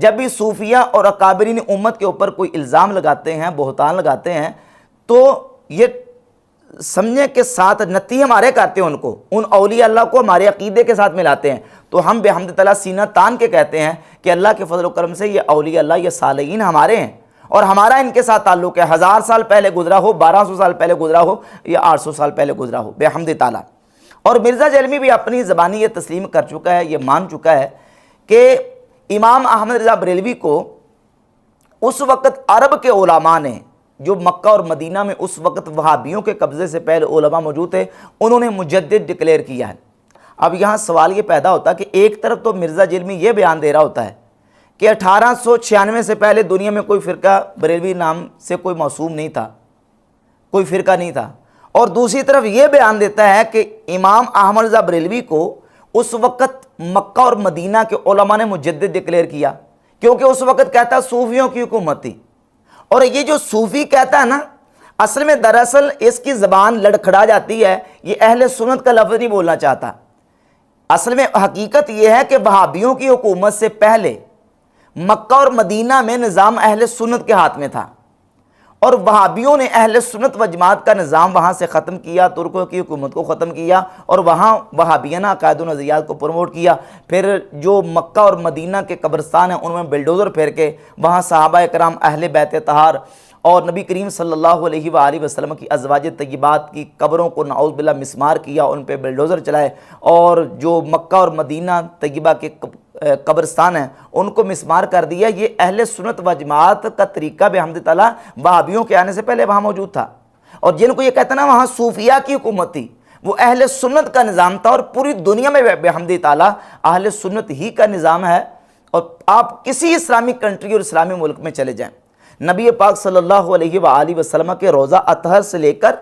جب بھی صوفیہ اور اکابرین امت کے اوپر کوئی الزام لگاتے ہیں، بہتان لگاتے ہیں، تو یہ سمجھیں کہ ساتھ نتی ہمارے کہتے ہیں ان اولیاء اللہ کو ہمارے عقیدے کے ساتھ ملاتے ہیں، تو ہم بحمد تعالیٰ سینہ تان کے کہتے ہیں کہ اللہ کے فضل و کرم سے یہ اولیاء اللہ، یہ صالحین ہمارے ہیں اور ہمارا ان کے ساتھ تعلق ہے، 1000 سال پہلے گزرا ہو، 1200 سال پہلے گزرا ہو یا 800 سال پہلے گزرا ہو، بحمد تعالیٰ۔ اور مرزا جہلمی بھی اپنی زبانی یہ تسلیم کر چکا ہے، یہ مان چکا ہے کہ امام احمد رضا بریلوی کو اس وقت عرب کے علماء نے، جو مکہ اور مدینہ میں اس وقت وہابیوں کے قبضے سے پہلے علماء موجود تھے، انہوں نے مجدد ڈکلیئر کیا ہے۔ اب یہاں سوال یہ پیدا ہوتا ہے کہ ایک طرف تو مرزا جہلمی یہ بیان دے رہا ہوتا ہے کہ 1896 سے پہلے دنیا میں کوئی فرقہ بریلوی نام سے کوئی موسوم نہیں تھا، کوئی فرقہ نہیں تھا، اور دوسری طرف یہ بیان دیتا ہے کہ امام احمد رضا بریلوی کو اس وقت مکہ اور مدینہ کے علماء نے مجدد ڈکلیئر کیا، کیونکہ اس وقت کہتا صوفیوں کی حکومت تھی۔ اور یہ جو صوفی کہتا ہے نا، اصل میں دراصل اس کی زبان لڑکھڑا جاتی ہے، یہ اہل سنت کا لفظ نہیں بولنا چاہتا۔ اصل میں حقیقت یہ ہے کہ وہابیوں کی حکومت سے پہلے مکہ اور مدینہ میں نظام اہل سنت کے ہاتھ میں تھا، اور وہابیوں نے اہل سنت و جماعت کا نظام وہاں سے ختم کیا، ترکوں کی حکومت کو ختم کیا اور وہاں وہابیانہ عقائد و نظریات کو پروموٹ کیا۔ پھر جو مکہ اور مدینہ کے قبرستان ہیں ان میں بلڈوزر پھیر کے وہاں صحابہ کرام، اہل بیت طہار اور نبی کریم صلی اللہ علیہ وآلہ وسلم کی ازواج طیبات کی قبروں کو نعوذ باللہ مسمار کیا، ان پہ بلڈوزر چلائے، اور جو مکہ اور مدینہ طیبہ کے قبرستان ہیں ان کو مسمار کر دیا۔ یہ اہل سنت و جماعت کا طریقہ بحمد تعالیٰ وہابیوں کے آنے سے پہلے وہاں موجود تھا، اور جن کو یہ کہتا نا وہاں صوفیہ کی حکومت تھی، وہ اہل سنت کا نظام تھا، اور پوری دنیا میں بحمد تعالیٰ اہل سنت ہی کا نظام ہے۔ اور آپ کسی اسلامی کنٹری اور اسلامی ملک میں چلے جائیں، نبی پاک صلی اللہ علیہ وآلہ وسلم کے روضہ اطہر سے لے کر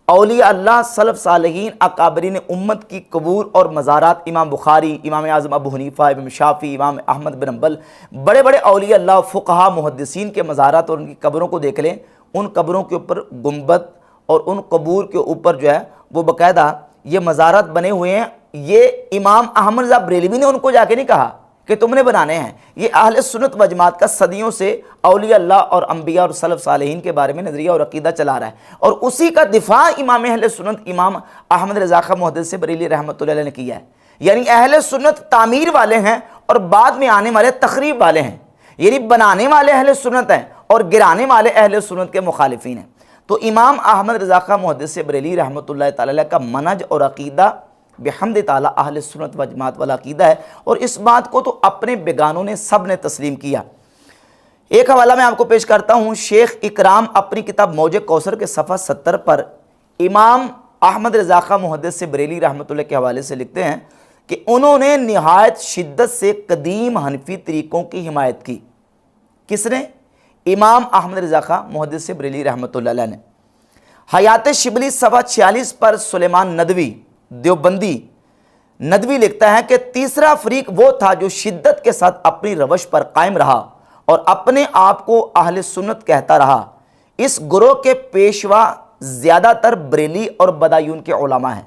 اولیاء اللہ، سلف صالحین، اکابرین امت کی قبور اور مزارات، امام بخاری، امام اعظم ابو حنیفہ، امام شافعی، امام احمد بن حنبل، بڑے بڑے اولیاء اللہ، فقہا، محدثین کے مزارات اور ان کی قبروں کو دیکھ لیں، ان قبروں کے اوپر گنبد اور ان قبور کے اوپر جو ہے وہ باقاعدہ یہ مزارات بنے ہوئے ہیں۔ یہ امام احمد رضا بریلوی نے ان کو جا کے نہیں کہا کہ تم نے بنانے ہیں، یہ اہل سنت و جماعت کا صدیوں سے اولیاء اللہ اور انبیاء اور سلف صالحین کے بارے میں نظریہ اور عقیدہ چلا رہا ہے، اور اسی کا دفاع امام اہل سنت امام احمد رضا خان محدث بریلوی رحمۃ اللہ علیہ نے کیا ہے۔ یعنی اہل سنت تعمیر والے ہیں اور بعد میں آنے والے تخریب والے ہیں، یعنی بنانے والے اہل سنت ہیں اور گرانے والے اہل سنت کے مخالفین ہیں۔ تو امام احمد رضا خان محدث بریلوی رحمۃ اللہ تعالی علیہ کا منہج اور عقیدہ بحمد تعالیٰ اہل سنت و جماعت والا عقیدہ ہے، اور اس بات کو تو اپنے بیگانوں نے سب نے تسلیم کیا۔ ایک حوالہ میں آپ کو پیش کرتا ہوں، شیخ اکرام اپنی کتاب موج کوثر کے صفحہ 70 پر امام احمد رضا خان محدث بریلوی رحمۃ اللہ کے حوالے سے لکھتے ہیں کہ انہوں نے نہایت شدت سے قدیم حنفی طریقوں کی حمایت کی۔ کس نے؟ امام احمد رضا خان محدث بریلوی رحمۃ اللہ علیہ نے۔ حیات شبلی صفحہ 46 پر سلیمان ندوی دیوبندی ندوی لکھتا ہے کہ تیسرا فریق وہ تھا جو شدت کے ساتھ اپنی روش پر قائم رہا اور اپنے آپ کو اہل سنت کہتا رہا۔ اس گروہ کے پیشوا زیادہ تر بریلی اور بدایون کے علماء ہیں،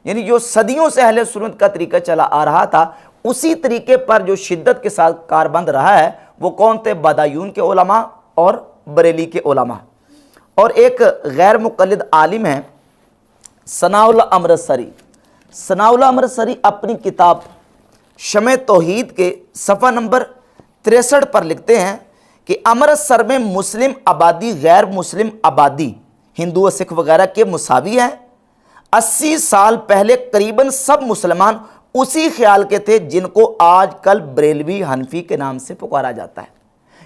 یعنی جو صدیوں سے اہل سنت کا طریقہ چلا آ رہا تھا، اسی طریقے پر جو شدت کے ساتھ کاربند رہا ہے وہ کون تھے؟ بدایون کے علماء اور بریلی کے علماء۔ اور ایک غیر مقلد عالم ہے ثناء اللہ امرتسری، ثناء اللہ امرتسری اپنی کتاب شمع توحید کے صفحہ نمبر 63 پر لکھتے ہیں کہ امرتسر میں مسلم آبادی غیر مسلم آبادی ہندو و سکھ وغیرہ کے مساوی ہے۔ 80 سال پہلے قریباً سب مسلمان اسی خیال کے تھے جن کو آج کل بریلوی حنفی کے نام سے پکارا جاتا ہے۔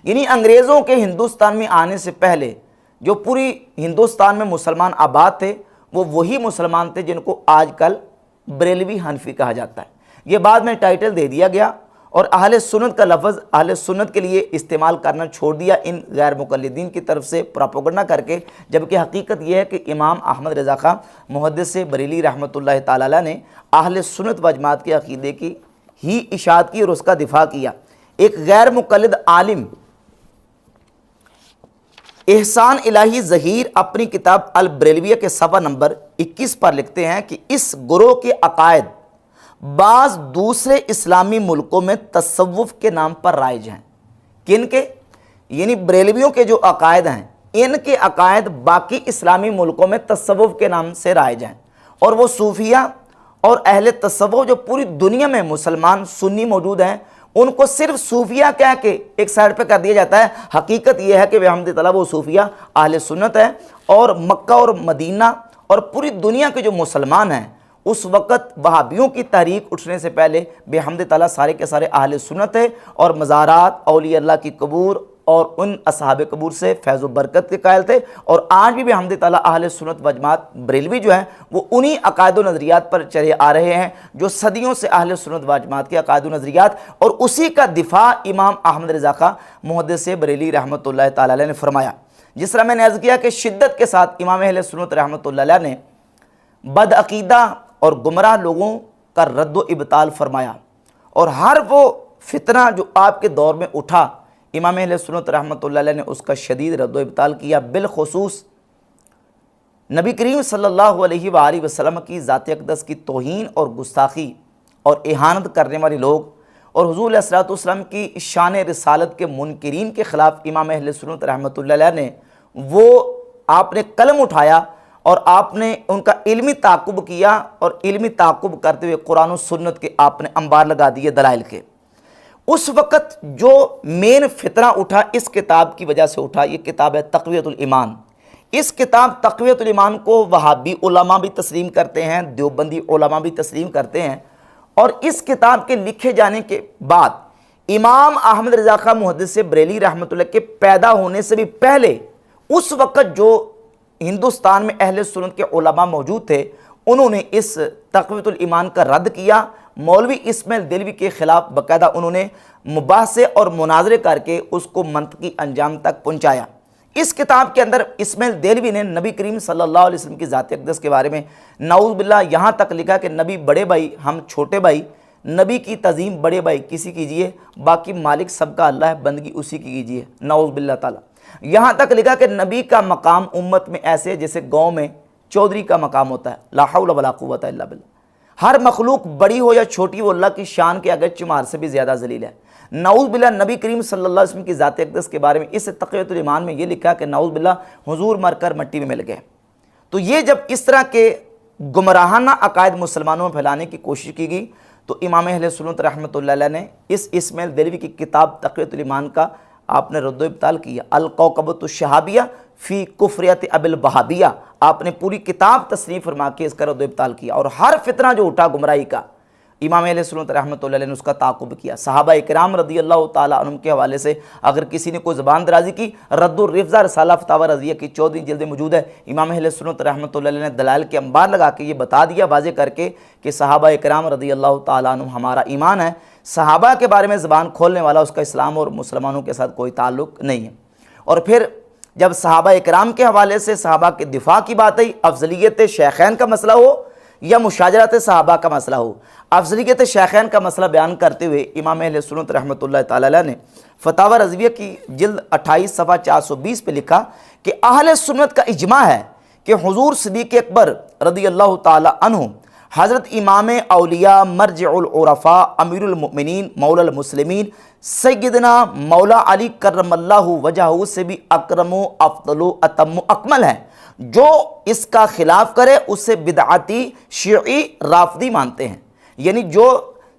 یعنی انگریزوں کے ہندوستان میں آنے سے پہلے جو پوری ہندوستان میں مسلمان آباد تھے وہ وہی مسلمان تھے جن کو آج کل بریلوی حنفی کہا جاتا ہے۔ یہ بعد میں ٹائٹل دے دیا گیا اور اہل سنت کا لفظ اہل سنت کے لیے استعمال کرنا چھوڑ دیا ان غیر مقلدین کی طرف سے پراپیگنڈا کر کے، جبکہ حقیقت یہ ہے کہ امام احمد رضا خان محدث بریلوی رحمۃ اللہ تعالی علیہ نے اہل سنت و جماعت کے عقیدے کی ہی اشاعت کی اور اس کا دفاع کیا۔ ایک غیر مقلد عالم احسان الہی ظہیر اپنی کتاب البریلویہ کے صفحہ نمبر 21 پر لکھتے ہیں کہ اس گروہ کے عقائد بعض دوسرے اسلامی ملکوں میں تصوف کے نام پر رائج ہیں۔ کن کے؟ یعنی بریلویوں کے جو عقائد ہیں، ان کے عقائد باقی اسلامی ملکوں میں تصوف کے نام سے رائج ہیں، اور وہ صوفیہ اور اہل تصوف جو پوری دنیا میں مسلمان سنی موجود ہیں، ان کو صرف صوفیہ کہہ کے ایک سائڈ پہ کر دیا جاتا ہے۔ حقیقت یہ ہے کہ بحمد تعالیٰ وہ صوفیہ اہل سنت ہے، اور مکہ اور مدینہ اور پوری دنیا کے جو مسلمان ہیں اس وقت وہابیوں کی تحریک اٹھنے سے پہلے بحمد تعالیٰ سارے کے سارے اہل سنت ہے، اور مزارات، اولیاء اللہ کی قبور اور ان اصحاب قبور سے فیض و برکت کے قائل تھے، اور آج بھی بحمد تعالیٰ اہل سنت و جماعت بریلوی جو ہیں وہ انہی عقائد و نظریات پر چلے آ رہے ہیں جو صدیوں سے اہل سنت و جماعت کے عقائد و نظریات، اور اسی کا دفاع امام احمد رضا خاں محدث بریلی رحمۃ اللہ تعالی علیہ نے فرمایا۔ جس طرح میں نے عرض کیا کہ شدت کے ساتھ امام اہل سنت رحمۃ اللہ علیہ نے بدعقیدہ اور گمراہ لوگوں کا رد و ابطال فرمایا، اور ہر وہ فتنہ جو آپ کے دور میں اٹھا امام اہل سنت رحمۃ اللہ علیہ نے اس کا شدید رد و ابطال کیا۔ بالخصوص نبی کریم صلی اللہ علیہ وآلہ وسلم کی ذات اقدس کی توہین اور گستاخی اور اہانت کرنے والے لوگ، اور حضور علیہ الصلوۃ والسلام کی شان رسالت کے منکرین کے خلاف امام اہل سنت رحمۃ اللہ علیہ نے آپ نے قلم اٹھایا، اور آپ نے ان کا علمی تعاقب کیا، اور علمی تعاقب کرتے ہوئے قرآن و سنت کے آپ نے انبار لگا دیے دلائل کے۔ اس وقت جو مین فتنہ اٹھا اس کتاب کی وجہ سے اٹھا، یہ کتاب ہے تقویۃ الایمان۔ اس کتاب تقویۃ الایمان کو وہابی علماء بھی تسلیم کرتے ہیں، دیوبندی علماء بھی تسلیم کرتے ہیں، اور اس کتاب کے لکھے جانے کے بعد امام احمد رضا خاں محدث بریلی رحمۃ اللہ کے پیدا ہونے سے بھی پہلے اس وقت جو ہندوستان میں اہل سنت کے علماء موجود تھے، انہوں نے اس تقویۃ الایمان کا رد کیا۔ مولوی اسماعیل دہلوی کے خلاف باقاعدہ انہوں نے مباحثے اور مناظرے کر کے اس کو منطقی انجام تک پہنچایا۔ اس کتاب کے اندر اسماعیل دہلوی نے نبی کریم صلی اللہ علیہ وسلم کی ذات اقدس کے بارے میں نعوذ باللہ یہاں تک لکھا کہ نبی بڑے بھائی، ہم چھوٹے بھائی، نبی کی تعظیم بڑے بھائی کسی کیجئے، باقی مالک سب کا اللہ ہے، بندگی اسی کی کیجئے، نعوذ باللہ تعالی۔ یہاں تک لکھا کہ نبی کا مقام امت میں ایسے جیسے گاؤں میں چودھری کا مقام ہوتا ہے، لا حول ولا قوت الا باللہ۔ ہر مخلوق بڑی ہو یا چھوٹی وہ اللہ کی شان کے اگر چمار سے بھی زیادہ ذلیل ہے۔ نعوذ باللہ نبی کریم صلی اللہ علیہ وسلم کی ذات اقدس کے بارے میں اس تقویۃ الایمان میں یہ لکھا کہ نعوذ باللہ حضور مر کر مٹی میں مل گئے۔ تو یہ جب اس طرح کے گمراہانہ عقائد مسلمانوں میں پھیلانے کی کوشش کی گئی تو امام اہل سنت رحمۃ اللہ علیہ نے اس اسماعیل دہلوی کی کتاب تقویۃ الایمان کا آپ نے رد و ابطال کیا۔ الکوکبۃ الشہابیہ فی کفریت ابی الوہابیہ، آپ نے پوری کتاب تصنیف فرما کے اس کا رد و ابطال کیا، اور ہر فتنہ جو اٹھا گمراہی کا امام اہل سنت رحمۃ اللہ علیہ نے اس کا تعاقب کیا۔ صحابہ کرام رضی اللہ تعالیٰ عنہم کے حوالے سے اگر کسی نے کوئی زبان درازی کی، رد الرفضہ رسالہ فتاوی رضیہ کی 14 جلد موجود ہے۔ امام اہل سنت رحمۃ اللہ علیہ نے دلائل کے انبار لگا کے یہ بتا دیا واضح کر کے کہ صحابہ کرام رضی اللہ تعالیٰ عنہم ہمارا ایمان ہے، صحابہ کے بارے میں زبان کھولنے والا اس کا اسلام اور مسلمانوں کے ساتھ کوئی تعلق نہیں ہے۔ اور پھر جب صحابہ کرام کے حوالے سے صحابہ کے دفاع کی بات آئی، افضلیت شیخین کا مسئلہ ہو یا مشاجرات صحابہ کا مسئلہ ہو، افضلیت شیخین کا مسئلہ بیان کرتے ہوئے امام اہل سنت رحمۃ اللہ تعالی علیہ نے فتاوی رضویہ کی جلد 28 صفحہ 420 پہ لکھا کہ اہل سنت کا اجماع ہے کہ حضور صدیق اکبر رضی اللہ تعالی عنہ، حضرت امام اولیاء مرجع العرفاء امیر المؤمنین مولا المسلمین سیدنا مولا علی کرم اللہ وجہہ سے بھی اکرم و افضل و اتم و اکمل ہے۔ جو اس کا خلاف کرے اسے بدعتی شیعی رافضی مانتے ہیں، یعنی جو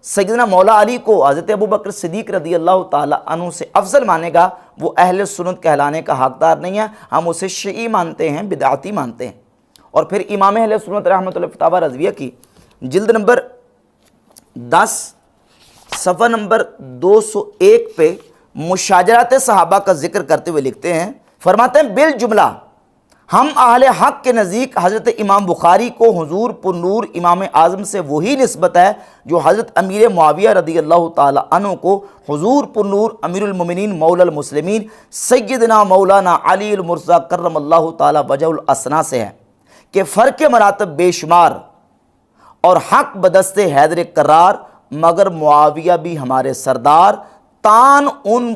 سیدنا مولا علی کو حضرت ابوبکر صدیق رضی اللہ تعالی عنہ سے افضل مانے گا وہ اہل سنت کہلانے کا حقدار نہیں ہے، ہم اسے شیعی مانتے ہیں، بدعتی مانتے ہیں۔ اور پھر امام اہل سنت رحمۃ اللہ فتاوی رضویہ کی جلد نمبر 10 صفحہ نمبر 201 پہ مشاجرات صحابہ کا ذکر کرتے ہوئے لکھتے ہیں، فرماتے ہیں بالجملہ ہم اہل حق کے نزدیک حضرت امام بخاری کو حضور پر نور امام اعظم سے وہی نسبت ہے جو حضرت امیر معاویہ رضی اللہ تعالی عنہ کو حضور پر نور امیر المؤمنین مولا المسلمین سیدنا مولانا علی المرتضیٰ کرم اللہ تعالی وجہ الاسنا سے ہے، کہ فرق مراتب بے شمار اور حق بدست حیدر قرار، مگر معاویہ بھی ہمارے سردار، تان ان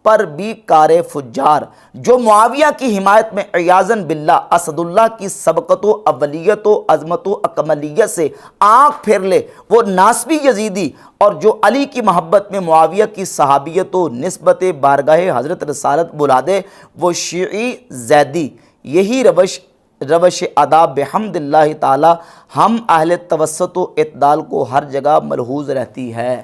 پر بھی کار فجار، جو معاویہ کی حمایت میں عیاذاً باللہ اسد اللہ کی سبقت و اولیت و عظمت و اکملیت سے آنکھ پھیر لے وہ ناسبی یزیدی، اور جو علی کی محبت میں معاویہ کی صحابیت و نسبت بارگاہ حضرت رسالت بلا دے وہ شیعی زیدی۔ یہی روش ادا بحمد اللہ تعالی ہم اہل توسط و اعتدال کو ہر جگہ ملحوظ رہتی ہے۔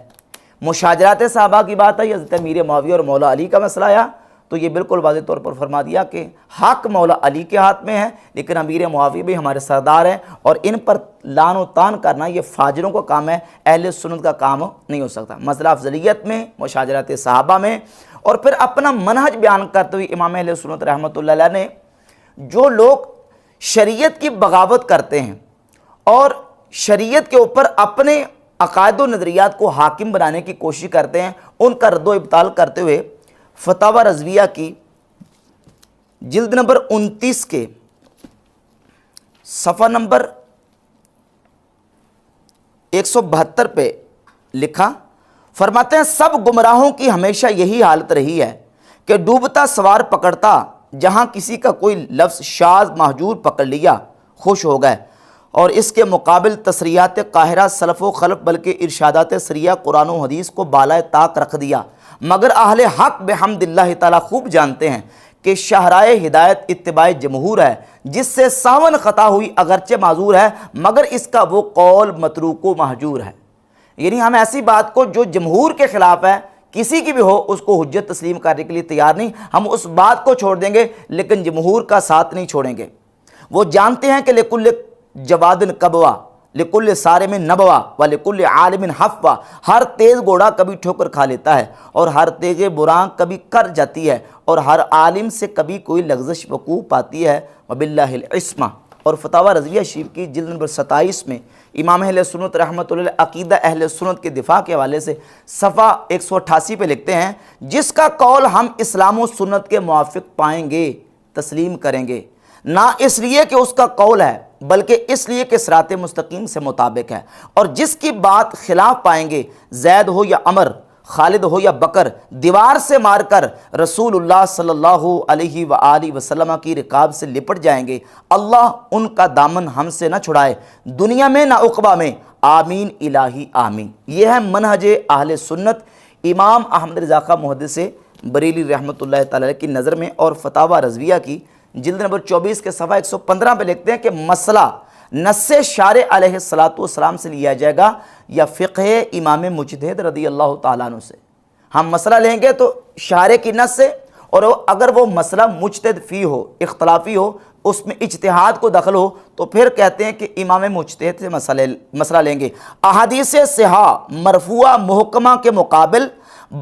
مشاجرات صحابہ کی بات ہے، حضرت امیر معاویہ اور مولا علی کا مسئلہ آیا تو یہ بالکل واضح طور پر فرما دیا کہ حق مولا علی کے ہاتھ میں ہے، لیکن امیر معاویہ بھی ہمارے سردار ہیں، اور ان پر لعن و طعن کرنا یہ فاجروں کا کام ہے، اہل سنت کا کام نہیں ہو سکتا۔ مسئلہ افضلیت میں، مشاجرات صحابہ میں، اور پھر اپنا منہج بیان کرتے ہوئے امام اہل سنت رحمۃ اللہ علیہ نے جو لوگ شریعت کی بغاوت کرتے ہیں اور شریعت کے اوپر اپنے عقائد و نظریات کو حاکم بنانے کی کوشش کرتے ہیں، ان کا رد و ابطال کرتے ہوئے فتاوی رضویہ کی جلد نمبر 29 کے صفحہ نمبر 172 پہ لکھا، فرماتے ہیں سب گمراہوں کی ہمیشہ یہی حالت رہی ہے کہ ڈوبتا سوار پکڑتا، جہاں کسی کا کوئی لفظ شاذ مہجور پکڑ لیا خوش ہو گئے، اور اس کے مقابل تصریحات قاہرہ سلف و خلف بلکہ ارشادات سریہ قرآن و حدیث کو بالائے طاق رکھ دیا۔ مگر اہل حق بحمد اللہ تعالیٰ خوب جانتے ہیں کہ شاہراہ ہدایت اتباع جمہور ہے، جس سے ساون خطا ہوئی اگرچہ معذور ہے، مگر اس کا وہ قول متروک و مہجور ہے۔ یعنی ہم ایسی بات کو جو جمہور کے خلاف ہے، کسی کی بھی ہو، اس کو حجت تسلیم کرنے کے لیے تیار نہیں، ہم اس بات کو چھوڑ دیں گے لیکن جمہور کا ساتھ نہیں چھوڑیں گے۔ وہ جانتے ہیں کہ لکل جواد کبوا لکل صارم نبوا و لکل عالم حفوا، ہر تیز گھوڑا کبھی ٹھوکر کھا لیتا ہے اور ہر تیز براں کبھی کر جاتی ہے، اور ہر عالم سے کبھی کوئی لغزش وقوع پاتی ہے، وباللہ العصمہ۔ اور فتاوی رضویہ شریف کی جلد نمبر 27 میں امام اہل سنت رحمۃ اللہ علیہ عقیدہ اہل سنت کے دفاع کے حوالے سے صفحہ 188 پہ لکھتے ہیں، جس کا قول ہم اسلام و سنت کے موافق پائیں گے تسلیم کریں گے، نہ اس لیے کہ اس کا قول ہے بلکہ اس لیے کہ صراط مستقیم سے مطابق ہے، اور جس کی بات خلاف پائیں گے، زید ہو یا عمر، خالد ہو یا بکر، دیوار سے مار کر رسول اللہ صلی اللہ علیہ وآلہ وسلم کی رکاب سے لپٹ جائیں گے۔ اللہ ان کا دامن ہم سے نہ چھڑائے، دنیا میں نہ عقبہ میں، آمین الہی آمین۔ یہ ہے منہج اہل سنت امام احمد رضا خاں محدث بریلی رحمۃ اللہ تعالی کی نظر میں۔ اور فتاوی رضویہ کی جلد نمبر 24 کے صفحہ 115 پہ لکھتے ہیں کہ مسئلہ نص شارع علیہ الصلوۃ والسلام سے لیا جائے گا یا فقہ امام مجتہد رضی اللہ تعالیٰ عنہ سے۔ ہم مسئلہ لیں گے تو شارع کی نص سے، اور اگر وہ مسئلہ مجتہد فی ہو، اختلافی ہو، اس میں اجتہاد کو دخل ہو، تو پھر کہتے ہیں کہ امام مجتہد سے مسئلہ لیں گے۔ احادیث صحیحہ مرفوعہ محکمہ کے مقابل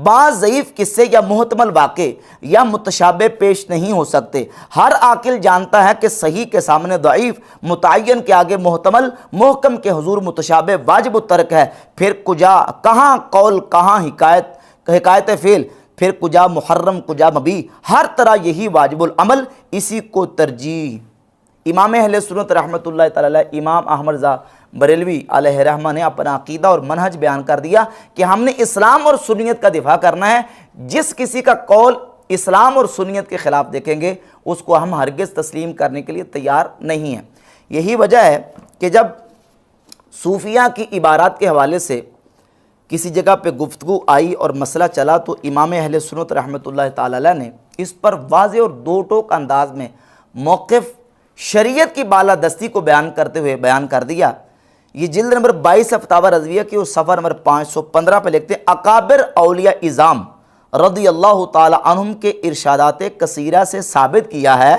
بعض ضعیف قصے یا محتمل واقع یا متشابہ پیش نہیں ہو سکتے۔ ہر عاقل جانتا ہے کہ صحیح کے سامنے ضعیف، متعین کے آگے محتمل، محکم کے حضور متشابہ واجب الترک ہے۔ پھر کہاں قول، کہاں حکایت فعل، پھر کجا محرم، کجا مبیح، ہر طرح یہی واجب العمل، اسی کو ترجیح۔ امام اہل سنت رحمۃ اللہ تعالی امام احمد رضا بریلوی علیہ رحمہ نے اپنا عقیدہ اور منہج بیان کر دیا کہ ہم نے اسلام اور سنیت کا دفاع کرنا ہے۔ جس کسی کا قول اسلام اور سنیت کے خلاف دیکھیں گے، اس کو ہم ہرگز تسلیم کرنے کے لیے تیار نہیں ہیں۔ یہی وجہ ہے کہ جب صوفیہ کی عبارات کے حوالے سے کسی جگہ پہ گفتگو آئی اور مسئلہ چلا، تو امام اہل سنت رحمۃ اللہ تعالی علیہ نے اس پر واضح اور دو ٹوک انداز میں موقف شریعت کی بالادستی کو بیان کرتے ہوئے بیان کر دیا۔ یہ جلد نمبر 22 فتاوی رضویہ کی اور صفحہ نمبر 515 پہ لکھتے ہیں، اکابر اولیاء اعظام رضی اللہ تعالی عنہم کے ارشادات کثیرہ سے ثابت کیا ہے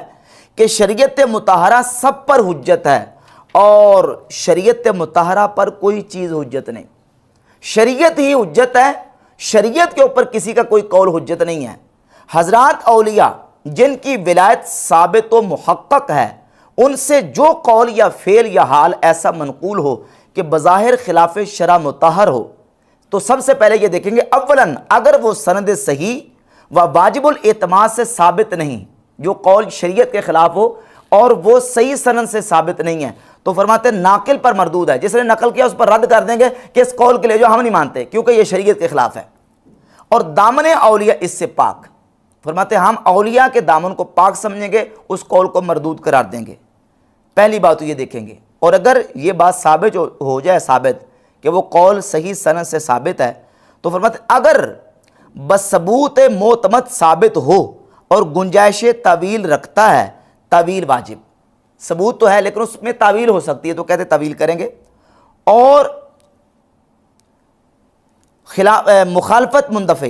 کہ شریعت مطہرہ سب پر حجت ہے، اور شریعت مطہرہ پر کوئی چیز حجت نہیں۔ شریعت ہی حجت ہے، شریعت کے اوپر کسی کا کوئی قول حجت نہیں ہے۔ حضرات اولیاء جن کی ولایت ثابت و محقق ہے، ان سے جو قول یا فعل یا حال ایسا منقول ہو کہ بظاہر خلاف شرع مطہر ہو، تو سب سے پہلے یہ دیکھیں گے اولاً اگر وہ سند صحیح و واجب الاعتماد سے ثابت نہیں، جو قول شریعت کے خلاف ہو اور وہ صحیح سند سے ثابت نہیں ہے، تو فرماتے ہیں ناقل پر مردود ہے۔ جس نے نقل کیا اس پر رد کر دیں گے کہ اس قول کے لیے جو ہم نہیں مانتے کیونکہ یہ شریعت کے خلاف ہے۔ اور دامن اولیاء اس سے پاک، فرماتے ہیں ہم اولیاء کے دامن کو پاک سمجھیں گے, اس قول کو مردود قرار دیں گے. پہلی بات تو یہ دیکھیں گے, اور اگر یہ بات ثابت ہو جائے ثابت کہ وہ قول صحیح سند سے ثابت ہے, تو فرماتے ہیں اگر بثبوت معتمد ثابت ہو اور گنجائش تعویل رکھتا ہے, تعویل واجب, ثبوت تو ہے لیکن اس میں تعویل ہو سکتی ہے, تو کہتے تعویل کریں گے. اور مخالفت مندفع,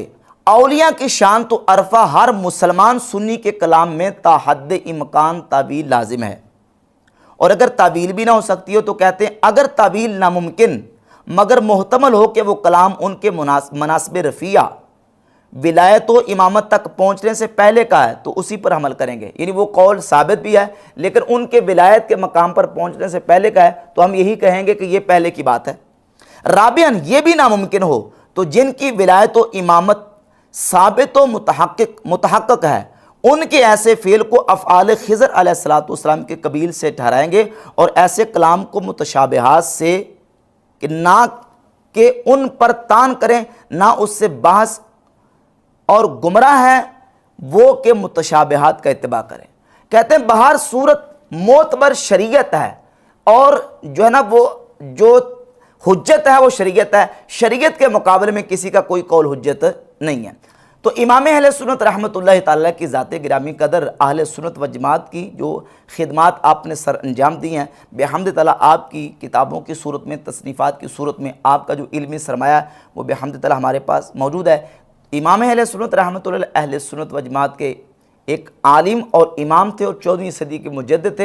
اولیاء کی شان تو عرفہ ہر مسلمان سنی کے کلام میں تا حد امکان تعویل لازم ہے, اور اگر تعویل بھی نہ ہو سکتی ہو تو کہتے ہیں اگر تعویل ناممکن مگر محتمل ہو کہ وہ کلام ان کے مناسب رفیع ولایت و امامت تک پہنچنے سے پہلے کا ہے تو اسی پر عمل کریں گے. یعنی وہ قول ثابت بھی ہے لیکن ان کے ولایت کے مقام پر پہنچنے سے پہلے کا ہے تو ہم یہی کہیں گے کہ یہ پہلے کی بات ہے. رابعاً یہ بھی ناممکن ہو تو جن کی ولایت و امامت ثابت و متحقق ہے ان کے ایسے فعل کو افعال خضر علیہ السلام کے قبیل سے ٹھہرائیں گے, اور ایسے کلام کو متشابہات سے کہ نہ کہ ان پر تان کریں نہ اس سے بحث, اور گمراہ ہیں وہ کہ متشابہات کا اتباع کریں. کہتے ہیں بہر صورت معتبر شریعت ہے, اور جو ہے نا وہ جو حجت ہے وہ شریعت ہے, شریعت کے مقابلے میں کسی کا کوئی قول حجت نہیں ہے. تو امام اہل سنت رحمۃ اللہ تعالیٰ کی ذات گرامی قدر اہل سنت و جماعت کی جو خدمات آپ نے سر انجام دی ہیں, بحمد تعالیٰ آپ کی کتابوں کی صورت میں, تصنیفات کی صورت میں آپ کا جو علمی سرمایہ ہے وہ بحمد تعالیٰ ہمارے پاس موجود ہے. امام اہل سنت رحمۃ اللہ اہل سنت و جماعت کے ایک عالم اور امام تھے اور 14ویں صدی کے مجدد تھے,